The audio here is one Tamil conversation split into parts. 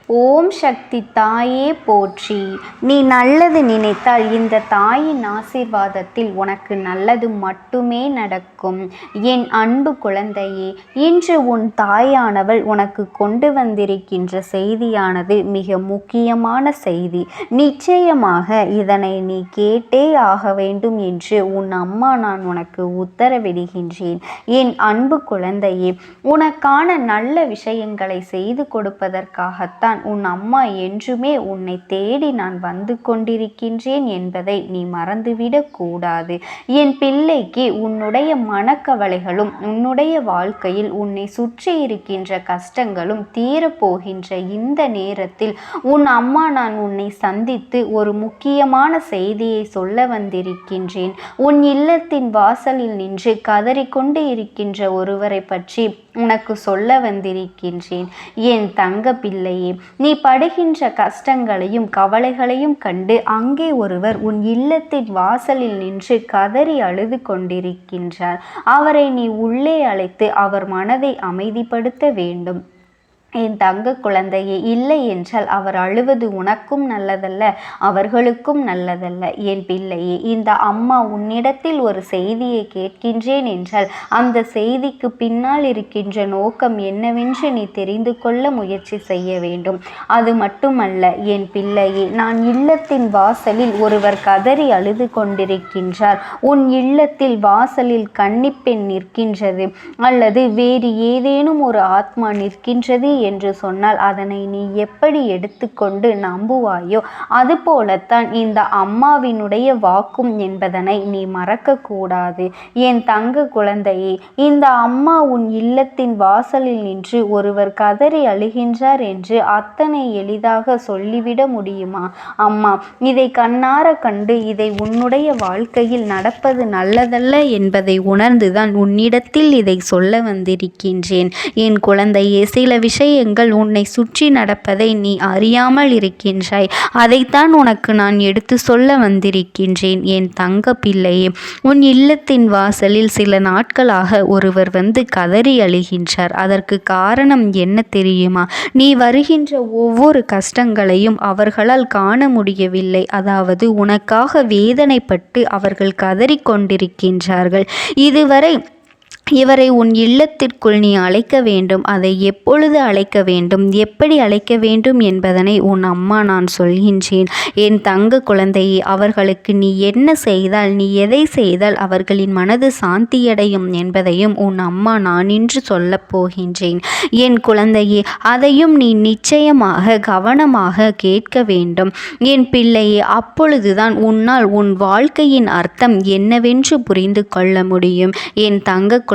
ஓம் சக்தி தாயே போற்றி. நீ நல்லது நினைத்தால் இந்த தாயின் ஆசீர்வாதத்தில் உனக்கு நல்லது மட்டுமே நடக்கும். என் அன்பு குழந்தையே, இன்று உன் தாயானவள் உனக்கு கொண்டு வந்திருக்கின்ற செய்தியானது மிக முக்கியமான செய்தி. நிச்சயமாக இதனை நீ கேட்டே ஆக வேண்டும் என்று உன் அம்மா நான் உனக்கு உத்தரவிடுகின்றேன். என் அன்பு குழந்தையே, உனக்கான நல்ல விஷயங்களை செய்து கொடுப்பதற்காகத்தான் உன் அம்மா என்றுமே உன்னை தேடி நான் வந்து கொண்டிருக்கின்றேன் என்பதை நீ மறந்துவிடக் கூடாது. என் பிள்ளைக்கு உன்னுடைய மனக்கவலைகளும் உன்னுடைய வாழ்க்கையில் உன்னை சுற்றி இருக்கின்ற கஷ்டங்களும் தீரப்போகின்ற இந்த நேரத்தில் உன் அம்மா நான் உன்னை சந்தித்து ஒரு முக்கியமான செய்தியை சொல்ல வந்திருக்கின்றேன். உன் இல்லத்தின் வாசலில் நின்று கதறிக்கொண்டு இருக்கின்ற ஒருவரை பற்றி உனக்கு சொல்ல வந்திருக்கின்றேன். என் தங்க பிள்ளையே, நீ படுகின்ற கஷ்டங்களையும் கவலைகளையும் கண்டு அங்கே ஒருவர் உன் இல்லத்தின் வாசலில் நின்று கதறி அழுது கொண்டிருக்கின்றார். அவரை நீ உள்ளே அழைத்து அவர் மனதை அமைதிப்படுத்த வேண்டும். என் தங்க குழந்தையே, இல்லை என்றால் அவர் அழுவது உனக்கும் நல்லதல்ல, அவர்களுக்கும் நல்லதல்ல. என் பிள்ளையே, இந்த அம்மா உன்னிடத்தில் ஒரு செய்தியை கேட்கின்றேன் என்றால் அந்த செய்திக்கு பின்னால் இருக்கின்ற நோக்கம் என்னவென்று நீ தெரிந்து கொள்ள முயற்சி செய்ய வேண்டும். அது மட்டுமல்ல என் பிள்ளையே, நான் இல்லத்தின் வாசலில் ஒருவர் கதறி அழுது கொண்டிருக்கின்றார். உன் இல்லத்தில் வாசலில் கன்னிப்பெண் நிற்கின்றது அல்லது வேறு ஏதேனும் ஒரு ஆத்மா நிற்கின்றது என்று சொன்னால் அதனை நீ எப்படி எடுத்துக்கொண்டு நம்புவாயோ அதுபோலத்தான் இந்த அம்மாவினுடைய வாக்கும் என்பதனை நீ மறக்கக்கூடாது. என் தங்க குழந்தையே, இந்த அம்மா உன் இல்லத்தின் வாசலில் நின்று ஒருவர் கதறி அழுகின்றார் என்று அத்தனை எளிதாக சொல்லிவிட முடியுமா? அம்மா இதை கண்ணார கண்டு இதை உன்னுடைய வாழ்க்கையில் நடப்பது நல்லதல்ல என்பதை உணர்ந்துதான் உன்னிடத்தில் இதை சொல்ல வந்திருக்கின்றேன். என் குழந்தையே, சில விஷயங்கள் உன்னை சுற்றி நடப்பதை நீ அறியாமல் இருக்கின்றாய். அதைத்தான் உனக்கு நான் எடுத்து சொல்ல வந்திருக்கின்றேன். என் தங்க பிள்ளையே, உன் இல்லத்தின் வாசலில் சில நாட்களாக ஒருவர் வந்து கதறி அழுகின்றார். அதற்கு காரணம் என்ன தெரியுமா? நீ வருகின்ற ஒவ்வொரு கஷ்டங்களையும் அவர்களால் காண முடியவில்லை. அதாவது உனக்காக வேதனைப்பட்டு அவர்கள் கதறி கொண்டிருக்கின்றார்கள். இதுவரை இவரை உன் இல்லத்திற்குள் நீ அழைக்க வேண்டும். அதை எப்பொழுது அழைக்க வேண்டும், எப்படி அழைக்க வேண்டும் என்பதனை உன் அம்மா நான் சொல்கின்றேன். என் தங்க குழந்தையே, அவர்களுக்கு நீ என்ன செய்தால், நீ எதை செய்தால் அவர்களின் மனது சாந்தியடையும் என்பதையும் உன் அம்மா நான் இன்று சொல்லப் போகின்றேன். என் குழந்தையே, அதையும் நீ நிச்சயமாக கவனமாக கேட்க வேண்டும். என் பிள்ளையே, அப்பொழுதுதான் உன்னால் உன் வாழ்க்கையின் அர்த்தம் என்னவென்று புரிந்து கொள்ள முடியும். என் தங்க குழந்தையே,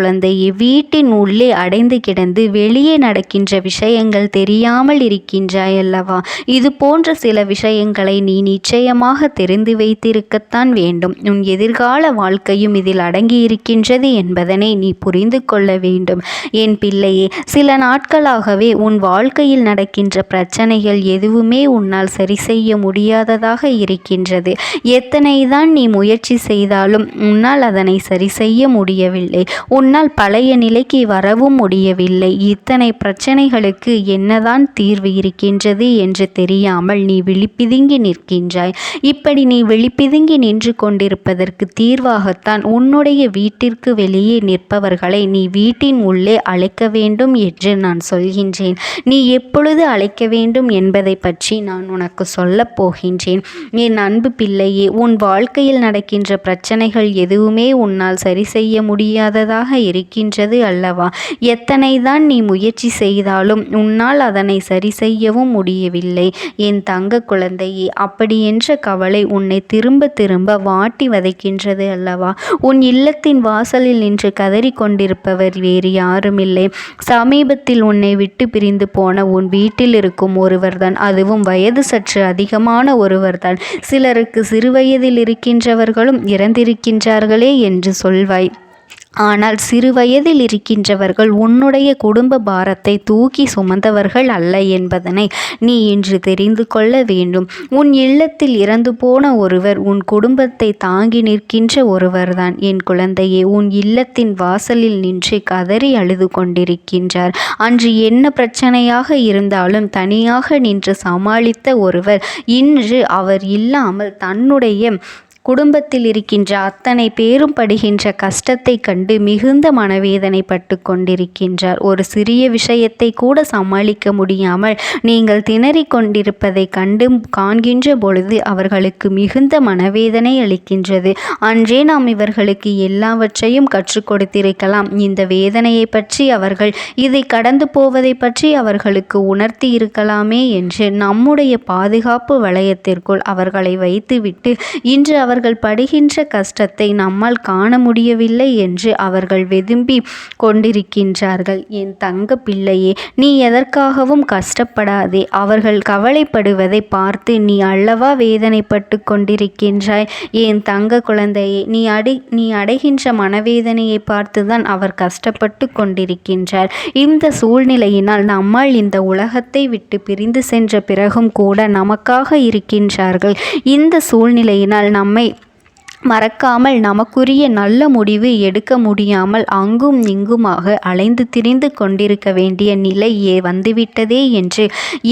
வீட்டின் உள்ளே அடைந்து கிடந்து வெளியே நடக்கின்ற விஷயங்கள் தெரியாமல் இருக்கின்றாய் அல்லவா? இது போன்ற சில விஷயங்களை நீ நிச்சயமாக தெரிந்து வைத்திருக்கத்தான் வேண்டும். உன் எதிர்கால வாழ்க்கையும் இதில் அடங்கி இருக்கின்றது என்பதனை நீ புரிந்து கொள்ள வேண்டும். என் பிள்ளையே, சில நாட்களாகவே உன் வாழ்க்கையில் நடக்கின்ற பிரச்சனைகள் எதுவுமே உன்னால் சரி செய்ய முடியாததாக இருக்கின்றது. எத்தனைதான் நீ முயற்சி செய்தாலும் உன்னால் அதனை சரி செய்ய முடியவில்லை. உன்னால் பழைய நிலைக்கு வரவும் முடியவில்லை. இத்தனை பிரச்சனைகளுக்கு என்னதான் தீர்வு இருக்கின்றது என்று தெரியாமல் நீ விழிப்பிதுங்கி நிற்கின்றாய். இப்படி நீ விழிப்பிதுங்கி நின்று கொண்டிருப்பதற்கு தீர்வாகத்தான் உன்னுடைய வீட்டிற்கு வெளியே நிற்பவர்களை நீ வீட்டின் உள்ளே அழைக்க வேண்டும் என்று நான் சொல்கின்றேன். நீ எப்பொழுது அழைக்க வேண்டும் என்பதை பற்றி நான் உனக்கு சொல்லப் போகின்றேன். என் அன்பு பிள்ளையே, உன் வாழ்க்கையில் நடக்கின்ற பிரச்சனைகள் எதுவுமே உன்னால் சரி செய்ய முடியாததாக இருக்கின்றது அல்லவா? எத்தனைதான் நீ முயற்சி செய்தாலும் உன்னால் அதனை சரி செய்யவும் முடியவில்லை. என் தங்க குழந்தையே, அப்படி என்ற கவலை உன்னை திரும்ப திரும்ப வாட்டி வதைக்கின்றது அல்லவா? உன் இல்லத்தின் வாசலில் நின்று கதறி கொண்டிருப்பவர் வேறு யாருமில்லை. சமீபத்தில் உன்னை விட்டு பிரிந்து போன உன் வீட்டில் இருக்கும் ஒருவர்தான். அதுவும் வயது சற்று அதிகமான ஒருவர்தான். சிலருக்கு சிறுவயதில் இருக்கின்றவர்களும் இறந்திருக்கின்றார்களே என்று சொல்வாய். ஆனால் சிறுவயதில் இருக்கின்றவர்கள் உன்னுடைய குடும்ப பாரத்தை தூக்கி சுமந்தவர்கள் அல்ல என்பதனை நீ இன்று தெரிந்து கொள்ள வேண்டும். உன் இல்லத்தில் இறந்து போன ஒருவர் உன் குடும்பத்தை தாங்கி நிற்கின்ற ஒருவர்தான். என் குழந்தையே, உன் இல்லத்தின் வாசலில் நின்று கதறி அழுது கொண்டிருக்கின்றார். அன்று என்ன பிரச்சனையாக இருந்தாலும் தனியாக நின்று சமாளித்த ஒருவர் இன்று அவர் இல்லாமல் தன்னுடைய குடும்பத்தில் இருக்கின்ற அத்தனை பேரும் படுகின்ற கஷ்டத்தை கண்டு மிகுந்த மனவேதனைப்பட்டு கொண்டிருக்கின்றார். ஒரு சிறிய விஷயத்தை கூட சமாளிக்க முடியாமல் நீங்கள் திணறிக் கொண்டிருப்பதை கண்டு காண்கின்ற பொழுது அவர்களுக்கு மிகுந்த மனவேதனை அளிக்கின்றது. அன்றே நாம் இவர்களுக்கு எல்லாவற்றையும் கற்றுக் கொடுத்திருக்கலாம். இந்த வேதனையை பற்றி அவர்கள் இதை கடந்து போவதை பற்றி அவர்களுக்கு உணர்த்தி இருக்கலாமே என்று நம்முடைய பாதுகாப்பு வளையத்திற்குள் அவர்களை வைத்துவிட்டு இன்று அவர்கள் படுகின்ற கஷ்டத்தை நம்மால் காண முடியவில்லை என்று அவர்கள் வெதும்பி கொண்டிருக்கின்றார்கள். என் தங்க பிள்ளையே, நீ எதற்காகவும் கஷ்டப்படாதே. அவர்கள் கவலைப்படுவதை பார்த்து நீ அல்லவா வேதனைப்பட்டு கொண்டிருக்கின்றாய். என் தங்க குழந்தையே, நீ அடைகின்ற மனவேதனையை பார்த்துதான் அவர் கஷ்டப்பட்டு கொண்டிருக்கின்றார். இந்த சூழ்நிலையினால் நம்மால் இந்த உலகத்தை விட்டு பிரிந்து சென்ற பிறகும் கூட நமக்காக இருக்கின்றார்கள். இந்த சூழ்நிலையினால் நம்மை மறக்காமல் நமக்குரிய நல்ல முடிவு எடுக்க முடியாமல் அங்கும் இங்குமாக அலைந்து திரிந்து கொண்டிருக்க வேண்டிய நிலை வந்துவிட்டதே என்று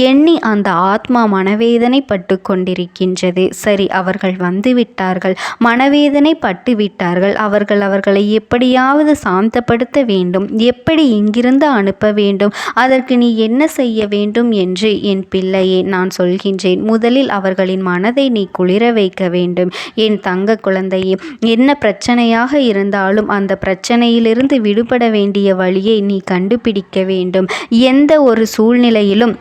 எண்ணி அந்த ஆத்மா மனவேதனை பட்டு கொண்டிருக்கின்றது. சரி, அவர்கள் வந்துவிட்டார்கள், மனவேதனை பட்டு விட்டார்கள். அவர்களை எப்படியாவது சாந்தப்படுத்த வேண்டும். எப்படி இங்கிருந்து அனுப்ப வேண்டும், அதற்கு நீ என்ன செய்ய வேண்டும் என்று என் பிள்ளையே நான் சொல்கின்றேன். முதலில் அவர்களின் மனதை நீ குளிர வைக்க வேண்டும். என் தங்க குழந்தையே, என்ன பிரச்சனையாக இருந்தாலும் அந்த பிரச்சனையிலிருந்து விடுபட வேண்டிய வழியை நீ கண்டுபிடிக்க வேண்டும். எந்த ஒரு சூழ்நிலையிலும்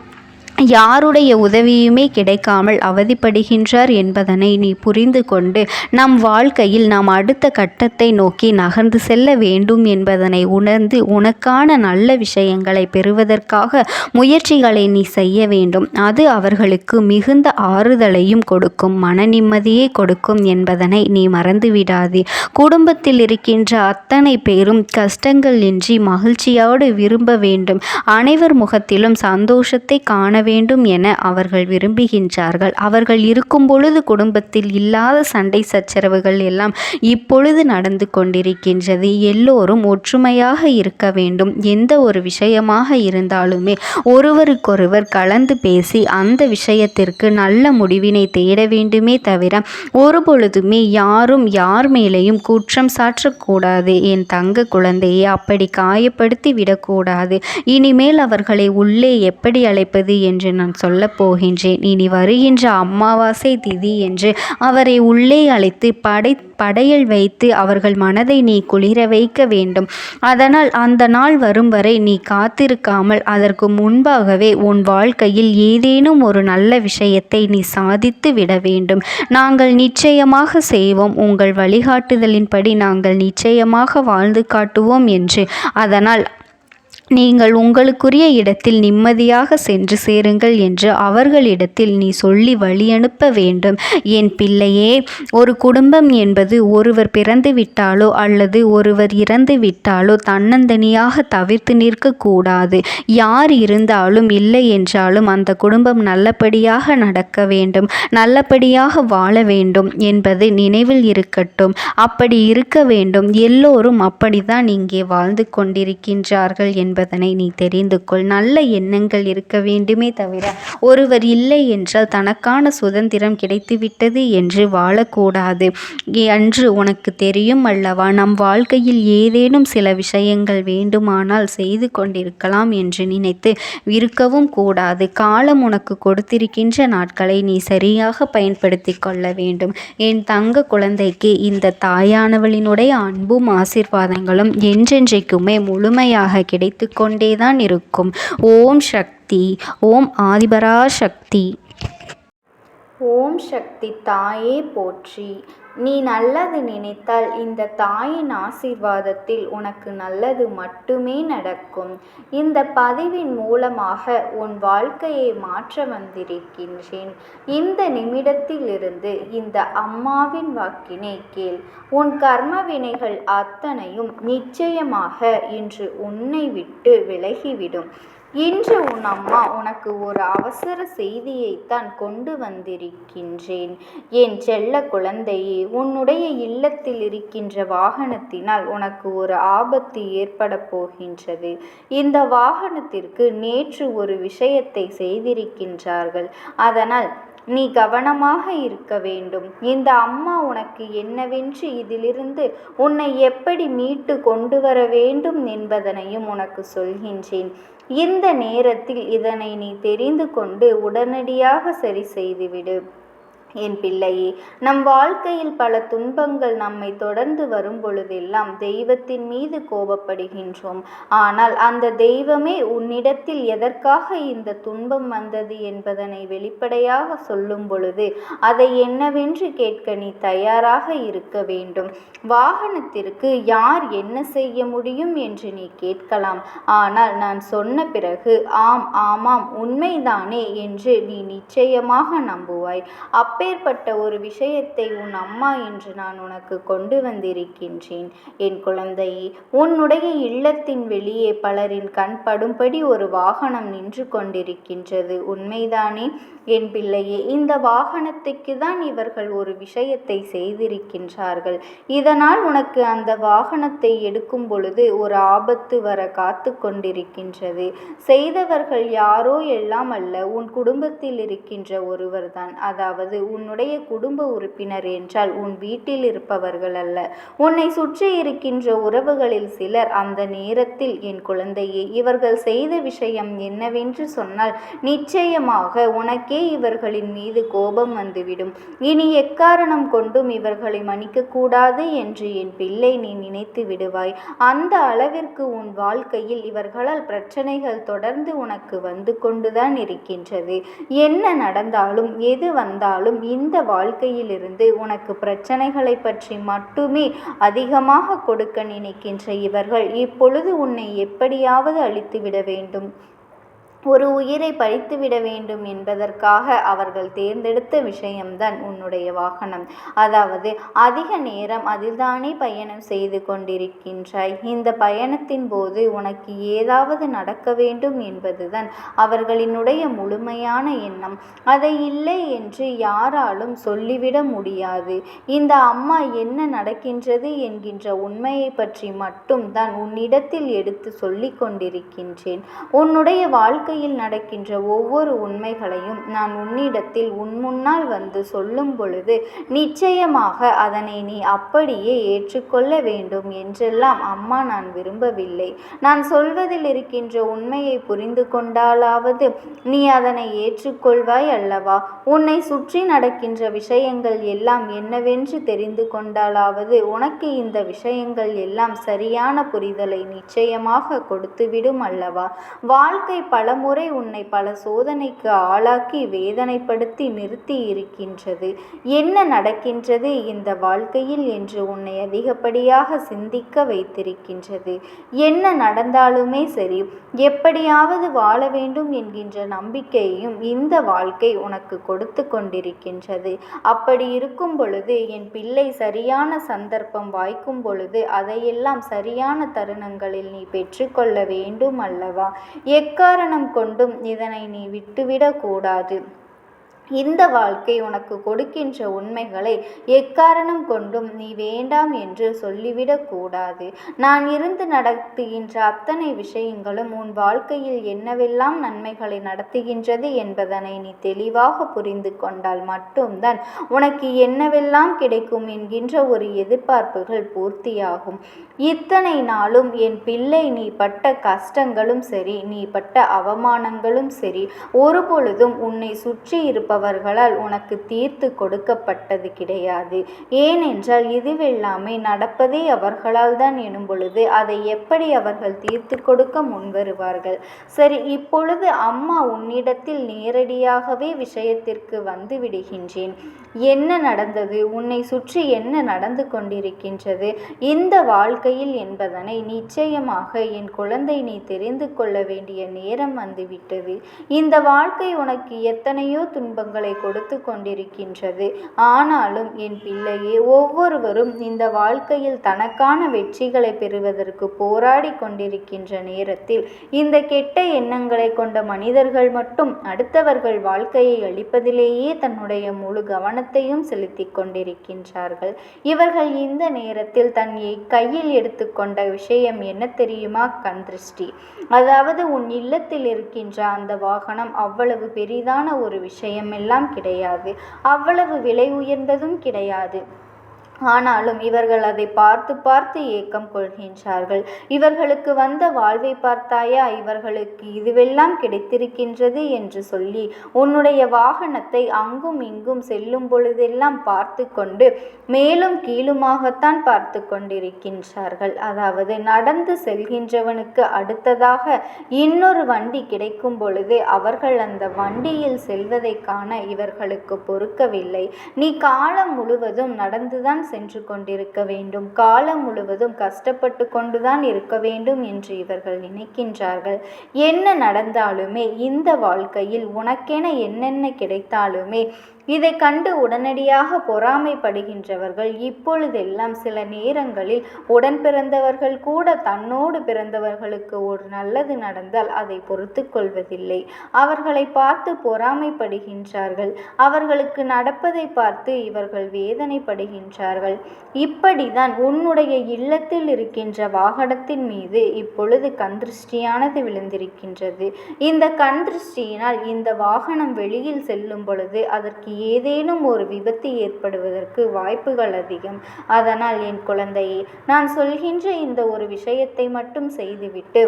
யாருடைய உதவியுமே கிடைக்காமல் அவதிப்படுகின்றார் என்பதனை நீ புரிந்து கொண்டு நம் வாழ்க்கையில் நாம் அடுத்த கட்டத்தை நோக்கி நகர்ந்து செல்ல வேண்டும் என்பதனை உணர்ந்து உனக்கான நல்ல விஷயங்களை பெறுவதற்காக முயற்சிகளை நீ செய்ய வேண்டும். அது அவர்களுக்கு மிகுந்த ஆறுதலையும் கொடுக்கும், மன நிம்மதியை கொடுக்கும் என்பதனை நீ மறந்துவிடாதே. குடும்பத்தில் இருக்கின்ற அத்தனை பேரும் கஷ்டங்கள் இன்றி மகிழ்ச்சியோடு விரும்ப வேண்டும். அனைவர் முகத்திலும் சந்தோஷத்தை காண வேண்டும் என அவர்கள் விரும்புகின்றார்கள். அவர்கள் இருக்கும் பொழுது குடும்பத்தில் இல்லாத சண்டை சச்சரவுகள் எல்லாம் இப்பொழுது நடந்து கொண்டிருக்கின்றது. எல்லோரும் ஒற்றுமையாக இருக்க வேண்டும். எந்த ஒரு விஷயமாக இருந்தாலுமே ஒருவருக்கொருவர் கலந்து பேசி அந்த விஷயத்திற்கு நல்ல முடிவினை தேட வேண்டுமே தவிர ஒருபொழுதுமே யாரும் யார் மேலேயும் குற்றம் சாற்றக்கூடாது. என் தங்க குழந்தையை அப்படி காயப்படுத்தி விடக்கூடாது. இனிமேல் அவர்களை உள்ளே எப்படி அழைப்பது என்று நான் சொல்லப் போகின்றேன். இனி வருகின்ற அமாவாசை திதி என்று அவரை உள்ளே அழைத்து படையல் வைத்து அவர்கள் மனதை நீ குளிர வைக்க வேண்டும். அதனால் அந்த நாள் வரும் வரை நீ காத்திருக்காமல் அதற்கு முன்பாகவே உன் வாழ்க்கையில் ஏதேனும் ஒரு நல்ல விஷயத்தை நீ சாதித்து விட வேண்டும். நாங்கள் நிச்சயமாக செய்வோம், உங்கள் வழிகாட்டுதலின்படி நாங்கள் நிச்சயமாக வாழ்ந்து காட்டுவோம் என்று. அதனால் நீங்கள் உங்களுக்குரிய இடத்தில் நிம்மதியாக சென்று சேருங்கள் என்று அவர்களிடத்தில் நீ சொல்லி வழியனுப்ப வேண்டும். என் பிள்ளையே, ஒரு குடும்பம் என்பது ஒருவர் பிறந்து விட்டாலோ அல்லது ஒருவர் இறந்து விட்டாலோ தன்னந்தனியாக தவிர்த்து நிற்கக்கூடாது. யார் இருந்தாலும் இல்லை என்றாலும் அந்த குடும்பம் நல்லபடியாக நடக்க வேண்டும், நல்லபடியாக வாழ வேண்டும் என்பது நினைவில் இருக்கட்டும். அப்படி இருக்க வேண்டும். எல்லோரும் அப்படித்தான் இங்கே வாழ்ந்து கொண்டிருக்கின்றார்கள் என்பதனை நீ தெரிந்து கொள். நல்ல எண்ணங்கள் இருக்க வேண்டுமே தவிர ஒருவர் இல்லை என்றால் தனக்கான சுதந்திரம் கிடைத்துவிட்டது என்று வாழக்கூடாது. அன்று உனக்கு தெரியும் அல்லவா, நம் வாழ்க்கையில் ஏதேனும் சில விஷயங்கள் வேண்டுமானால் செய்து கொண்டிருக்கலாம் என்று நினைத்து இருக்கவும் கூடாது. காலம் உனக்கு கொடுத்திருக்கின்ற நாட்களை நீ சரியாக பயன்படுத்தி கொள்ள வேண்டும். என் தங்க குழந்தைக்கு இந்த தாயானவளினுடைய அன்பும் ஆசீர்வாதங்களும் என்றென்றைக்குமே முழுமையாக கிடைத்து கொண்டேதான் இருக்கும். ஓம் சக்தி, ஓம் ஆதிபரா சக்தி. ஓம் சக்தி தாயே போற்றி. நீ நல்லது நினைத்தால் இந்த தாயின் ஆசீர்வாதத்தில் உனக்கு நல்லது மட்டுமே நடக்கும். இந்த பதிவின் மூலமாக உன் வாழ்க்கையை மாற்ற வந்திருக்கின்றேன். இந்த நிமிடத்திலிருந்து இந்த அம்மாவின் வாக்கினை கேள். உன் கர்ம வினைகள் அத்தனையும் நிச்சயமாக இன்று உன்னை விட்டு விலகிவிடும். இன்று உன் அம்மா உனக்கு ஒரு அவசர செய்தியைத்தான் கொண்டு வந்திருக்கின்றேன். என் செல்ல குழந்தையே, உன்னுடைய இல்லத்தில் இருக்கின்ற வாகனத்தினால் உனக்கு ஒரு ஆபத்து ஏற்பட போகின்றது. இந்த வாகனத்திற்கு நேற்று ஒரு விஷயத்தை செய்திருக்கின்றார்கள். அதனால் நீ கவனமாக இருக்க வேண்டும். இந்த அம்மா உனக்கு என்னவென்று, இதிலிருந்து உன்னை எப்படி மீட்டு கொண்டு வர வேண்டும் என்பதனையும் உனக்கு சொல்கின்றேன். இந்த நேரத்தில் இதனை நீ தெரிந்து கொண்டு உடனடியாக சரி செய்துவிடு. என் பிள்ளையே, நம் வாழ்க்கையில் பல துன்பங்கள் நம்மை தொடர்ந்து வரும் பொழுதெல்லாம் தெய்வத்தின் மீது கோபப்படுகின்றோம். ஆனால் அந்த தெய்வமே உன்னிடத்தில் எதற்காக இந்த துன்பம் வந்தது என்பதனை வெளிப்படையாக சொல்லும் பொழுது அதை என்னவென்று கேட்க நீ தயாராக இருக்க வேண்டும். வாகனத்திற்கு யார் என்ன செய்ய முடியும் என்று நீ கேட்கலாம். ஆனால் நான் சொன்ன பிறகு ஆமாம் உண்மைதானே என்று நீ நிச்சயமாக நம்புவாய். அப்பேற்பட்ட ஒரு விஷயத்தை உன் அம்மா என்று நான் உனக்கு கொண்டு வந்திருக்கின்றேன். என் குழந்தையே, உன்னுடைய இல்லத்தின் வெளியே பலரின் கண் படும்படி ஒரு வாகனம் நின்று கொண்டிருக்கின்றது. உண்மைதானே என் பிள்ளையே? இந்த வாகனத்துக்கு தான் இவர்கள் ஒரு விஷயத்தை செய்திருக்கின்றார்கள். இதனால் உனக்கு அந்த வாகனத்தை எடுக்கும் பொழுது ஒரு ஆபத்து வர காத்து கொண்டிருக்கின்றது. செய்தவர்கள் யாரோ எல்லாம் அல்ல, உன் குடும்பத்தில் இருக்கின்ற ஒருவர்தான். அதாவது உன்னுடைய குடும்ப உறுப்பினர் என்றால் உன் வீட்டில் இருப்பவர்கள் அல்ல, உன்னை சுற்றி இருக்கின்ற உறவுகளில் சிலர். அந்த நேரத்தில் என் குழந்தையே, இவர்கள் செய்த விஷயம் என்னவென்று சொன்னால் நிச்சயமாக உனக்கே இவர்களின் மீது கோபம் வந்துவிடும். இனி எக்காரணம் கொண்டும் இவர்களை மன்னிக்கக்கூடாது என்று என் பிள்ளை நீ நினைத்து விடுவாய். அந்த அளவிற்கு உன் வாழ்க்கையில் இவர்களால் பிரச்சனைகள் தொடர்ந்து உனக்கு வந்து கொண்டுதான் இருக்கின்றது. என்ன நடந்தாலும் எது வந்தாலும் இந்த வாழ்க்கையிலிருந்து உனக்கு பிரச்சனைகளை பற்றி மட்டுமே அதிகமாக கொடுக்க நினைக்கின்ற இவர்கள் இப்பொழுது உன்னை எப்படியாவது அழித்துவிட வேண்டும், ஒரு உயிரை பறித்துவிட வேண்டும் என்பதற்காக அவர்கள் தேர்ந்தெடுத்த விஷயம்தான் உன்னுடைய வாகனம். அதாவது அதிக நேரம் அதில்தானே பயணம் செய்து கொண்டிருக்கின்றாய். இந்த பயணத்தின் போது உனக்கு ஏதாவது நடக்க வேண்டும் என்பதுதான் அவர்களினுடைய முழுமையான எண்ணம். அதை இல்லை என்று யாராலும் சொல்லிவிட முடியாது. இந்த அம்மா என்ன நடக்கின்றது என்கின்ற உண்மையை பற்றி மட்டும் தான் உன்னிடத்தில் எடுத்து சொல்லி கொண்டிருக்கின்றேன். உன்னுடைய வாழ்க்கையில் நடக்கின்ற ஒவ்வொரு உண்மைகளையும் நான் உன்னிடத்தில் உன் முன்னால் வந்து சொல்லும் பொழுது நிச்சயமாக அதனை நீ அப்படியே ஏற்றுக்கொள்ள வேண்டும் என்றெல்லாம் அம்மா நான் விரும்பவில்லை. நான் சொல்வதில் இருக்கின்ற உண்மையை புரிந்து கொண்டாலாவது நீ அதனை ஏற்றுக்கொள்வாய் அல்லவா? உன்னை சுற்றி நடக்கின்ற விஷயங்கள் எல்லாம் என்னவென்று தெரிந்து கொண்டாலாவது உனக்கு இந்த விஷயங்கள் எல்லாம் சரியான புரிதலை நிச்சயமாக கொடுத்துவிடும் அல்லவா? வாழ்க்கை பலமுறை உன்னை பல சோதனைக்கு ஆளாக்கி வேதனைப்படுத்தி நிறுத்தி இருக்கின்றது. என்ன நடக்கின்றது இந்த வாழ்க்கையில் என்று உன்னை அதிகப்படியாக சிந்திக்க வைத்திருக்கின்றது. என்ன நடந்தாலுமே சரி, எப்படியாவது வாழ வேண்டும் என்கின்ற நம்பிக்கையையும் இந்த வாழ்க்கை உனக்கு கொடுத்து கொண்டிருக்கின்றது. அப்படி இருக்கும் பொழுது என் பிள்ளை, சரியான சந்தர்ப்பம் வாய்க்கும் பொழுது அதையெல்லாம் சரியான தருணங்களில் நீ பெற்றுக்கொள்ள வேண்டும் அல்லவா? எக்காரணம் கொண்டும் இதனை நீ விட்டுவிடக் கூடாது. இந்த வாழ்க்கை உனக்கு கொடுக்கின்ற உண்மைகளை எக்காரணம் கொண்டும் நீ வேண்டாம் என்று சொல்லிவிடக்கூடாது. நான் இருந்து நடத்துகின்ற அத்தனை விஷயங்களும் உன் வாழ்க்கையில் என்னவெல்லாம் நன்மைகளை நடத்துகின்றது என்பதனை நீ தெளிவாக புரிந்து கொண்டால் மட்டும்தான் உனக்கு என்னவெல்லாம் கிடைக்கும் என்கின்ற ஒரு எதிர்பார்ப்புகள் பூர்த்தியாகும். இத்தனை நாளும் என் பிள்ளை, நீ பட்ட கஷ்டங்களும் சரி, நீ பட்ட அவமானங்களும் சரி, ஒரு பொழுதும் உன்னை சுற்றி இருப்ப இருப்பவர்களால் உனக்கு தீர்த்து கொடுக்கப்பட்டது கிடையாது. ஏனென்றால் இதுவெல்லாமே நடப்பதே அவர்களால் தான் எனும் பொழுது அதை எப்படி அவர்கள் தீர்த்து கொடுக்க முன்வருவார்கள்? சரி, இப்பொழுது அம்மா உன்னிடத்தில் நேரடியாகவே விஷயத்திற்கு வந்து விடுகின்றேன். என்ன நடந்தது? உன்னை சுற்றி என்ன நடந்து கொண்டிருக்கின்றது இந்த வாழ்க்கையில் என்பதனை நிச்சயமாக என் குழந்தை நீ தெரிந்து கொள்ள வேண்டிய நேரம் வந்துவிட்டது. இந்த வாழ்க்கை உனக்கு எத்தனையோ துன்பங்களை கொடுத்து கொண்டிருக்கின்றது. ஆனாலும் என் பிள்ளையே, ஒவ்வொருவரும் இந்த வாழ்க்கையில் தனக்கான வெற்றிகளை பெறுவதற்கு போராடி கொண்டிருக்கின்ற நேரத்தில் இந்த கெட்ட எண்ணங்களை கொண்ட மனிதர்கள் மட்டும் அடுத்தவர்கள் வாழ்க்கையை அழிப்பதிலேயே தன்னுடைய முழு கவனத்தையும் செலுத்தி கொண்டிருக்கின்றார்கள். இவர்கள் இந்த நேரத்தில் தன் கையில் எடுத்துக்கொண்ட விஷயம் என்ன தெரியுமா? கண் திருஷ்டி. அதாவது உன் இல்லத்தில் இருக்கின்ற அந்த வாகனம் அவ்வளவு பெரிதான ஒரு விஷயம் எல்லாம் கிடையாது, அவ்வளவு விலை உயர்ந்ததும் கிடையாது. ஆனாலும் இவர்கள் அதை பார்த்து பார்த்து ஏக்கம் கொள்கின்றார்கள். இவர்களுக்கு வந்த வாழ்வை பார்த்தாயா? இவர்களுக்கு இதுவெல்லாம் கிடைத்திருக்கின்றது என்று சொல்லி உன்னுடைய வாகனத்தை அங்கும் இங்கும் செல்லும் பொழுதெல்லாம் பார்த்து கொண்டு மேலும் கீழுமாகத்தான் பார்த்து கொண்டிருக்கின்றார்கள். அதாவது நடந்து செல்கின்றவனுக்கு அடுத்ததாக இன்னொரு வண்டி கிடைக்கும் பொழுது அவர்கள் அந்த வண்டியில் செல்வதை காண இவர்களுக்கு பொறுக்கவில்லை. நீ காலம் முழுவதும் நடந்துதான் சென்று கொண்டிருக்க வேண்டும், காலம் முழுவதும் கஷ்டப்பட்டு கொண்டுதான் இருக்க வேண்டும் என்று இவர்கள் நினைக்கின்றார்கள். என்ன நடந்தாலுமே இந்த வாழ்க்கையில் உனக்கென என்னென்ன கிடைத்தாலுமே இதை கண்டு உடனடியாக பொறாமைப்படுகின்றவர்கள் இப்பொழுதெல்லாம் சில நேரங்களில் உடன் பிறந்தவர்கள் கூட தன்னோடு பிறந்தவர்களுக்கு ஒரு நல்லது நடந்தால் அதை பொறுத்து கொள்வதில்லை. அவர்களை பார்த்து பொறாமைப்படுகின்றார்கள். அவர்களுக்கு நடப்பதை பார்த்து இவர்கள் வேதனைப்படுகின்றார்கள். இப்படிதான் உன்னுடைய இல்லத்தில் இருக்கின்ற வாகனத்தின் மீது இப்பொழுது கண் திருஷ்டியானது விழுந்திருக்கின்றது. இந்த கண் திருஷ்டியினால் இந்த வாகனம் வெளியில் செல்லும் பொழுது அதற்கு ஏதேனும் ஒரு விபத்து ஏற்படுவதற்கு வாய்ப்புகள் அதிகம். அதனால் என் குழந்தையே, நான் சொல்கின்ற இந்த ஒரு விஷயத்தை மட்டும் செய்துவிட்டு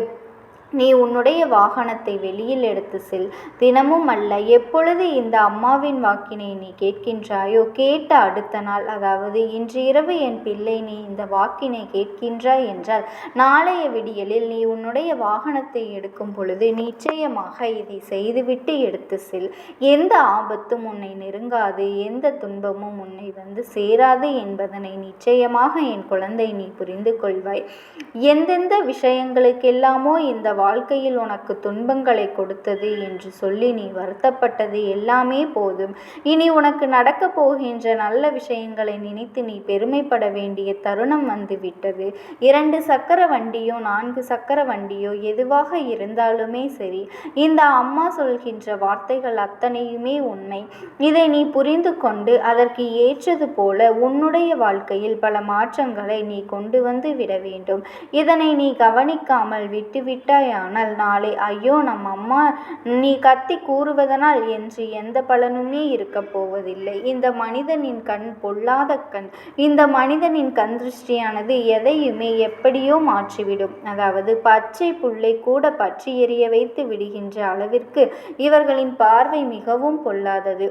நீ உன்னுடைய வாகனத்தை வெளியில் எடுத்து செல். தினமும் அல்ல, எப்பொழுது இந்த அம்மாவின் வாக்கினை நீ கேட்கின்றாயோ கேட்ட அடுத்த நாள், அதாவது இன்று இரவு என் பிள்ளை நீ இந்த வாக்கினை கேட்கின்றாய் என்றால் நாளைய விடியலில் நீ உன்னுடைய வாகனத்தை எடுக்கும் பொழுது நிச்சயமாக இதை செய்துவிட்டு எடுத்து செல். எந்த ஆபத்தும் உன்னை நெருங்காது, எந்த துன்பமும் உன்னை வந்து சேராது என்பதனை நிச்சயமாக என் குழந்தை நீ புரிந்து கொள்வாய். எந்தெந்த விஷயங்களுக்கெல்லாமோ இந்த வாழ்க்கையில் உனக்கு துன்பங்களை கொடுத்தது என்று சொல்லி நீ வருத்தப்பட்டது எல்லாமே போதும். இனி உனக்கு நடக்க போகின்ற நல்ல விஷயங்களை நினைத்து நீ பெருமைப்பட வேண்டிய தருணம் வந்துவிட்டது. 2 சக்கர வண்டியோ 4 சக்கர வண்டியோ எதுவாக இருந்தாலுமே சரி, இந்த அம்மா சொல்கின்ற வார்த்தைகள் அத்தனையுமே உண்மை. இதை நீ புரிந்து கொண்டு அதற்கு ஏற்றது போல உன்னுடைய வாழ்க்கையில் பல மாற்றங்களை நீ கொண்டு வந்து விட வேண்டும். இதனை நீ கவனிக்காமல் விட்டுவிட்டாய் ஆனால் நாளை ஐயோ நம் அம்மா நீ கத்தி கூறுவதனால் என்று எந்த பலனுமே இருக்க போவதில்லை. இந்த மனிதனின் கண் பொல்லாத கண். இந்த மனிதனின் கண் திருஷ்டியானது எதையுமே எப்படியோ மாற்றிவிடும். அதாவது பச்சை புல்லை கூட பற்றி எரிய வைத்து விடுகின்ற அளவிற்கு இவர்களின் பார்வை மிகவும் பொல்லாதது.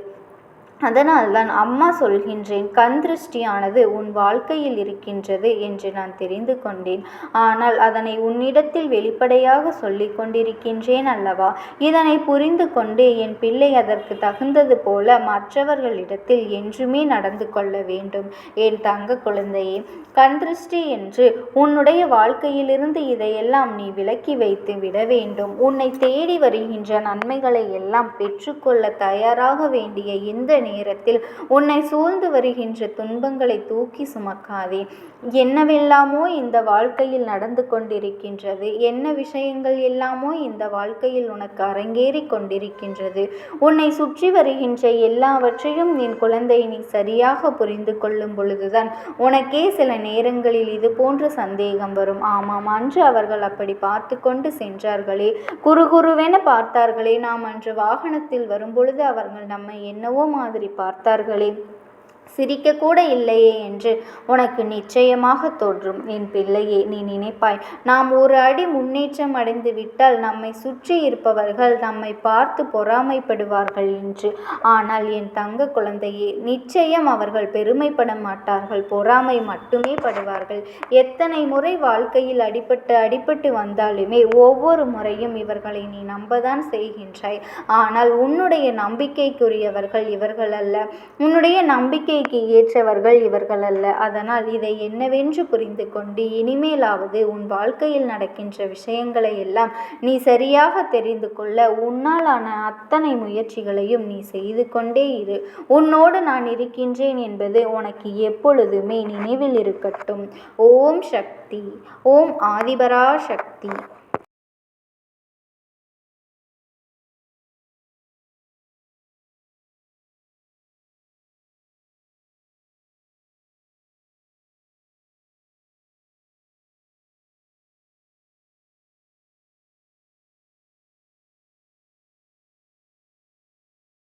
அதனால்தான் அம்மா சொல்கின்றேன், கண் திருஷ்டியானது உன் வாழ்க்கையில் இருக்கின்றது என்று நான் தெரிந்து கொண்டேன். ஆனால் அதனை உன்னிடத்தில் வெளிப்படையாக சொல்லிக் கொண்டிருக்கின்றேன் அல்லவா? இதனை புரிந்து கொண்டு என் பிள்ளை அதற்கு தகுந்தது போல மற்றவர்களிடத்தில் என்றுமே நடந்து கொள்ள வேண்டும். என் தங்க குழந்தையே, கண் திருஷ்டி என்று உன்னுடைய வாழ்க்கையிலிருந்து இதையெல்லாம் நீ விலக்கி வைத்து விட வேண்டும். உன்னை தேடி வருகின்ற நன்மைகளை எல்லாம் பெற்றுக்கொள்ள தயாராக வேண்டிய இந்த நேரத்தில் உன்னை சூழ்ந்து வருகின்ற துன்பங்களை தூக்கி சுமக்காதே. என்னவெல்லாமோ இந்த வாழ்க்கையில் நடந்து கொண்டிருக்கின்றது, என்ன விஷயங்கள் எல்லாமோ இந்த வாழ்க்கையில் உனக்கு அரங்கேறி கொண்டிருக்கின்றது. உன்னை சுற்றி வருகின்ற எல்லாவற்றையும் என் குழந்தை நீ சரியாக புரிந்து கொள்ளும் பொழுதுதான் உனக்கே சில நேரங்களில் இது போன்ற சந்தேகம் வரும். ஆமாம், அன்று அவர்கள் அப்படி பார்த்து கொண்டு சென்றார்களே, குறுகுருவென பார்த்தார்களே, நாம் அன்று வாகனத்தில் வரும்பொழுது அவர்கள் நம்மை என்னவோ மாதிரி பார்த்தார்களே, சிரிக்கக்கூட இல்லையே என்று உனக்கு நிச்சயமாக தோன்றும். என் பிள்ளையே, நீ நினைப்பாய், நாம் ஒரு அடி முன்னேற்றம் அடைந்து விட்டால் நம்மை சுற்றி இருப்பவர்கள் நம்மை பார்த்து பொறாமைப்படுவார்கள் என்று. ஆனால் என் தங்க குழந்தையே, நிச்சயம் அவர்கள் பெருமைப்பட மாட்டார்கள், பொறாமை மட்டுமே படுவார்கள். எத்தனை முறை வாழ்க்கையில் அடிபட்டு வந்தாலுமே ஒவ்வொரு முறையும் இவர்களை நீ நம்பதான் செய்கின்றாய். ஆனால் உன்னுடைய நம்பிக்கைக்குரியவர்கள் இவர்கள் அல்ல, உன்னுடைய நம்பிக்கைக்கு ஏற்றவர்கள் இவர்கள் அல்ல. அதனால் இதை என்னவென்று புரிந்து கொண்டு இனிமேலாவது உன் வாழ்க்கையில் நடக்கின்ற விஷயங்களை எல்லாம் நீ சரியாக தெரிந்து கொள்ள உன்னாலான அத்தனை முயற்சிகளையும் நீ செய்து கொண்டே இரு. உன்னோடு நான் இருக்கின்றேன் என்பது உனக்கு எப்பொழுதுமே நினைவில் இருக்கட்டும். ஓம் சக்தி. ஓம் ஆதிபரா சக்தி.